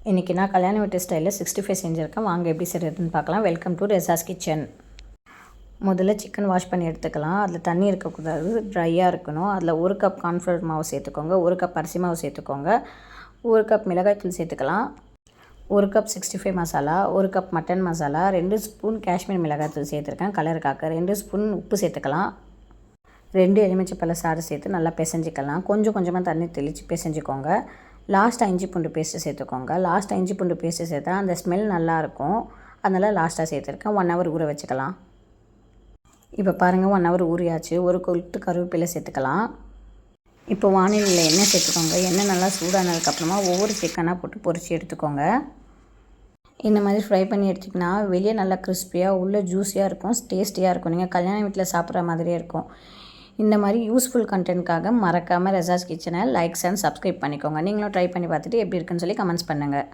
இன்றைக்கி நான் கல்யாண வீட்டு ஸ்டைலில் 65 செஞ்சுருக்கேன். வாங்க எப்படி செய்கிறதுன்னு பார்க்கலாம். Welcome to Resa's kitchen. முதல்ல சிக்கன் வாஷ் பண்ணி எடுத்துக்கலாம். அதில் தண்ணி இருக்கக்கூடாது, ட்ரையாக இருக்கணும். அதில் 1 கப் கார்ன்ஃப்ளவர் மாவு சேர்த்துக்கோங்க, 1 கப் அரிசி மாவு சேர்த்துக்கோங்க, 1 கப் மிளகாய்த்தூள் சேர்த்துக்கலாம், 1 cup 65 masala, 1 cup mutton masala, 2 spoon Kashmir மிளகாய்த்தூள் சேர்த்துருக்கேன் கலருக்காக, 2 ஸ்பூன் உப்பு சேர்த்துக்கலாம், 2 எலுமிச்சைப்பழ சாறு சேர்த்து நல்லா பிசைஞ்சிக்கலாம். கொஞ்சம் கொஞ்சமாக தண்ணி தெளித்து பிசைஞ்சிக்கோங்க. லாஸ்ட்டாக இஞ்சி பூண்டு பேஸ்ட்டு சேர்த்துக்கோங்க. லாஸ்ட்டாக இஞ்சி பூண்டு பேஸ்ட்டு சேர்த்தா அந்த ஸ்மெல் நல்லாயிருக்கும். அதனால் லாஸ்ட்டாக சேர்த்துருக்கேன். 1 ஹவர் ஊற வச்சுக்கலாம். இப்போ பாருங்கள், 1 ஹவர் ஊறியாச்சு. ஒரு கொத்து கருவேப்பிலை சேர்த்துக்கலாம். இப்போ வானிலையில் எண்ணெய் சேர்த்துக்கோங்க. எண்ணெய் நல்லா சூடானதுக்கப்புறமா ஒவ்வொரு சிக்கனாக போட்டு பொரித்து எடுத்துக்கோங்க. இந்த மாதிரி ஃப்ரை பண்ணி எடுத்திங்கன்னா வெளியே நல்லா கிறிஸ்பியாக உள்ளே ஜூஸியாக இருக்கும், டேஸ்டியாக இருக்கும். நீங்கள் கல்யாண வீட்டில் சாப்பிட்ற மாதிரியே இருக்கும். இந்த மாதிரி யூஸ்ஃபுல் கண்டென்ட்காக மறக்காமல் ரெசாஸ் கிச்சனை லைக்ஸ் அண்ட் சப்ஸ்கிரைப் பண்ணிக்கோங்க. நீங்களும் ட்ரை பண்ணி பார்த்துட்டு எப்படி இருக்குன்னு சொல்லி கமெண்ட்ஸ் பண்ணுங்கள்.